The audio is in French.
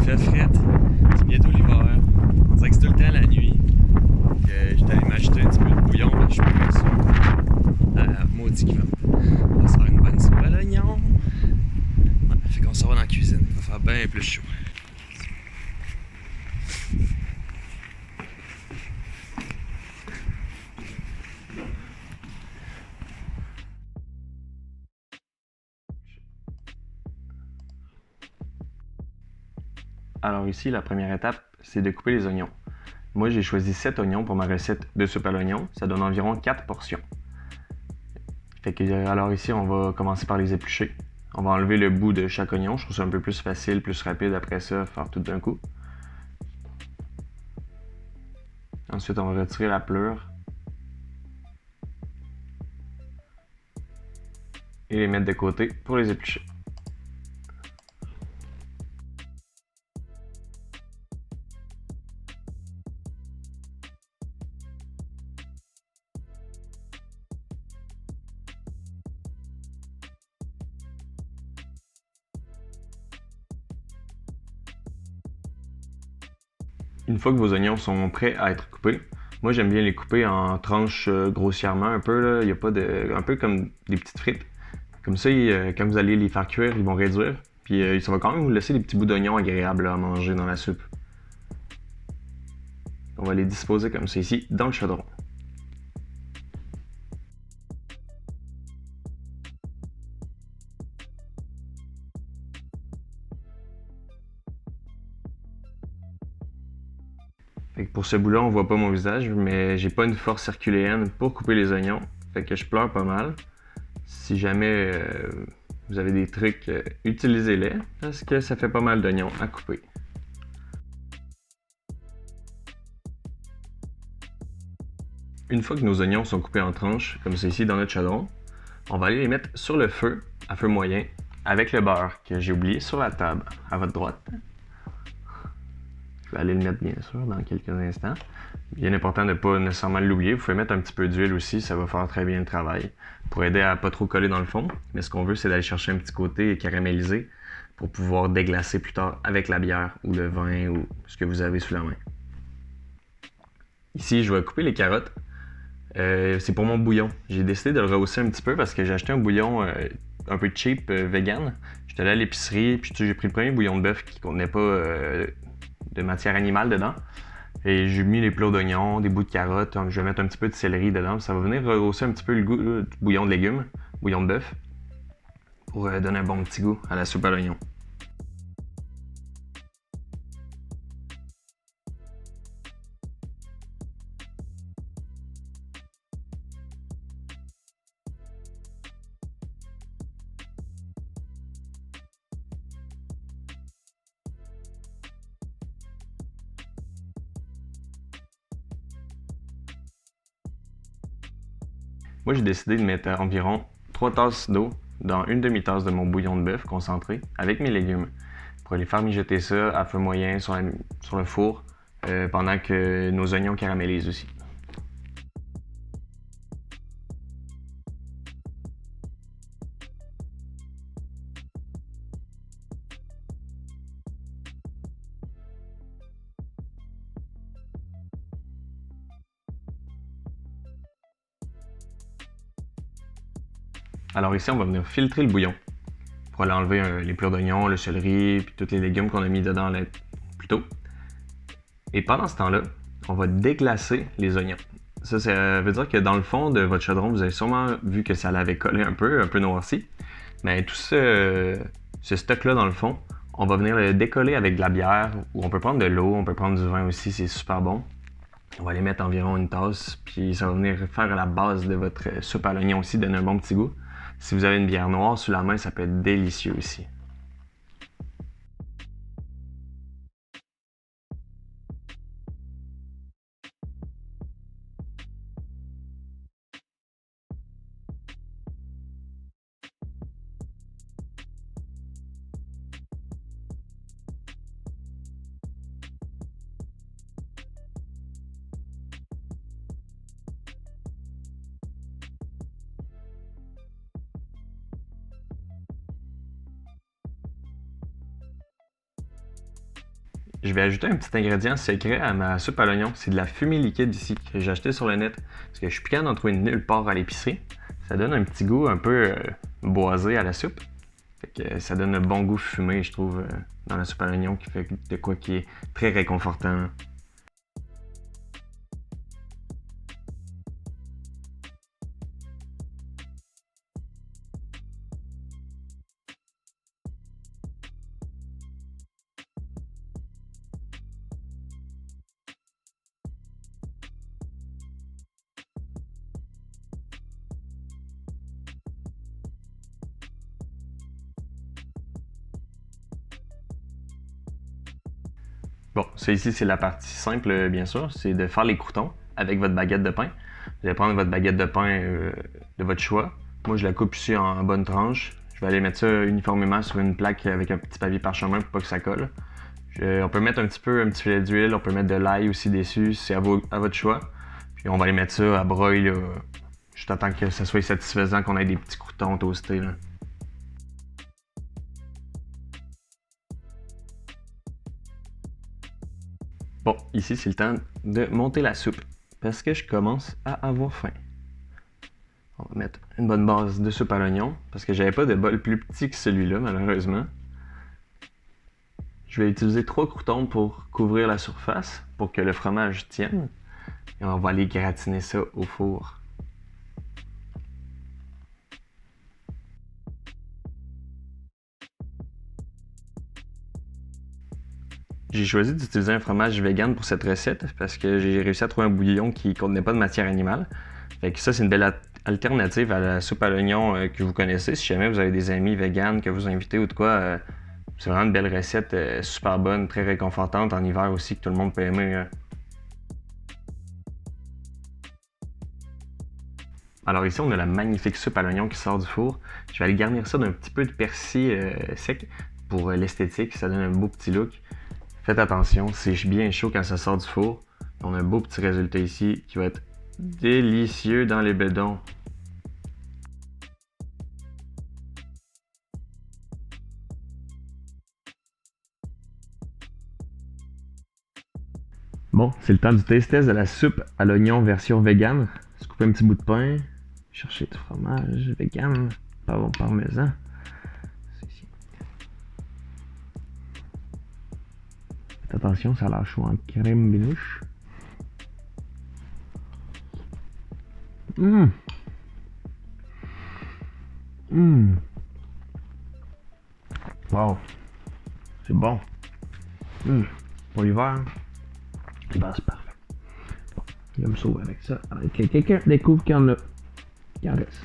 fait fret. C'est bientôt l'hiver. On dirait que c'est tout le temps la nuit. J'étais allé m'acheter un petit peu de bouillon, mais je suis pas sûr. Maudit qu'il va. On va se faire une bonne soupe à l'oignon. Ouais, fait qu'on s'en va dans la cuisine. Il va faire bien plus chaud. Alors ici, la première étape, c'est de couper les oignons. Moi, j'ai choisi 7 oignons pour ma recette de soupe à l'oignon. Ça donne environ 4 portions. Alors ici, on va commencer par les éplucher. On va enlever le bout de chaque oignon. Je trouve ça un peu plus facile, plus rapide après ça, faire tout d'un coup. Ensuite, on va retirer la pleure. Et les mettre de côté pour les éplucher. Une fois que vos oignons sont prêts à être coupés, moi j'aime bien les couper en tranches grossièrement un peu, là. Il y a pas de, un peu comme des petites frites. Comme ça, quand vous allez les faire cuire, ils vont réduire. Puis ça va quand même vous laisser des petits bouts d'oignons agréables là, à manger dans la soupe. On va les disposer comme ça ici, dans le chaudron. Pour ce bout-là, on voit pas mon visage, mais j'ai pas une force herculéenne pour couper les oignons. Fait que je pleure pas mal. Si jamais vous avez des trucs, utilisez-les, parce que ça fait pas mal d'oignons à couper. Une fois que nos oignons sont coupés en tranches, comme c'est ici dans notre chaudron, on va aller les mettre sur le feu, à feu moyen, avec le beurre que j'ai oublié sur la table, à votre droite. Je vais aller le mettre bien sûr dans quelques instants. Bien important de ne pas nécessairement l'oublier. Vous pouvez mettre un petit peu d'huile aussi, ça va faire très bien le travail pour aider à pas trop coller dans le fond. Mais ce qu'on veut, c'est d'aller chercher un petit côté caramélisé pour pouvoir déglacer plus tard avec la bière ou le vin ou ce que vous avez sous la main. Ici, je vais couper les carottes. C'est pour mon bouillon. J'ai décidé de le rehausser un petit peu parce que j'ai acheté un bouillon un peu cheap, vegan. J'étais allé à l'épicerie, puis j'ai pris le premier bouillon de bœuf qui contenait pas de matière animale dedans. Et j'ai mis les plots d'oignons, des bouts de carottes, je vais mettre un petit peu de céleri dedans. Ça va venir rehausser un petit peu le goût du bouillon de légumes, bouillon de bœuf, pour donner un bon petit goût à la soupe à l'oignon. Moi, j'ai décidé de mettre environ 3 tasses d'eau dans une demi-tasse de mon bouillon de bœuf concentré avec mes légumes pour aller faire mijoter ça à feu moyen sur le four pendant que nos oignons caramélisent aussi. Alors ici, on va venir filtrer le bouillon pour aller enlever les pleurs d'oignons, le céleri, puis tous les légumes qu'on a mis dedans plus tôt. Et pendant ce temps-là, on va déglacer les oignons. Ça veut dire que dans le fond de votre chaudron, vous avez sûrement vu que ça l'avait collé un peu noirci. Mais tout ce stock-là, dans le fond, on va venir le décoller avec de la bière, ou on peut prendre de l'eau, on peut prendre du vin aussi, c'est super bon. On va les mettre environ une tasse, puis ça va venir faire la base de votre soupe à l'oignon aussi, donner un bon petit goût. Si vous avez une bière noire sous la main, ça peut être délicieux aussi. Je vais ajouter un petit ingrédient secret à ma soupe à l'oignon. C'est de la fumée liquide ici que j'ai acheté sur le net. Parce que je suis plus capable d'en trouver nulle part à l'épicerie. Ça donne un petit goût un peu boisé à la soupe. Fait que ça donne un bon goût fumé, je trouve, dans la soupe à l'oignon qui fait de quoi qui est très réconfortant. Bon, ça ici, c'est la partie simple, bien sûr, c'est de faire les croûtons avec votre baguette de pain. Vous allez prendre votre baguette de pain de votre choix. Moi, je la coupe ici en bonnes tranches. Je vais aller mettre ça uniformément sur une plaque avec un petit papier parchemin pour pas que ça colle. On peut mettre un petit filet d'huile, on peut mettre de l'ail aussi dessus, c'est à votre choix. Puis on va aller mettre ça à broil, là, juste à temps que ça soit satisfaisant, qu'on ait des petits croûtons toastés, là. Bon, ici c'est le temps de monter la soupe parce que je commence à avoir faim. On va mettre une bonne base de soupe à l'oignon parce que j'avais pas de bol plus petit que celui-là malheureusement. Je vais utiliser 3 croûtons pour couvrir la surface pour que le fromage tienne. Et on va aller gratiner ça au four. J'ai choisi d'utiliser un fromage vegan pour cette recette parce que j'ai réussi à trouver un bouillon qui ne contenait pas de matière animale. Fait que ça, c'est une belle alternative à la soupe à l'oignon que vous connaissez. Si jamais vous avez des amis véganes que vous invitez ou de quoi, c'est vraiment une belle recette, super bonne, très réconfortante en hiver aussi, que tout le monde peut aimer. Alors ici, on a la magnifique soupe à l'oignon qui sort du four. Je vais aller garnir ça d'un petit peu de persil sec pour l'esthétique, ça donne un beau petit look. Faites attention, c'est bien chaud quand ça sort du four. On a un beau petit résultat ici qui va être délicieux dans les bedons. Bon, c'est le temps du taste test de la soupe à l'oignon version vegan. Se couper un petit bout de pain, chercher du fromage vegan, pardon, parmesan. Faites attention, ça a l'air chaud en crème bénouche. Wow, c'est bon. Pour l'hiver, c'est parfait. Je vais me sauver avec ça. Alors, quelqu'un découvre qu'il y en a. Il en reste.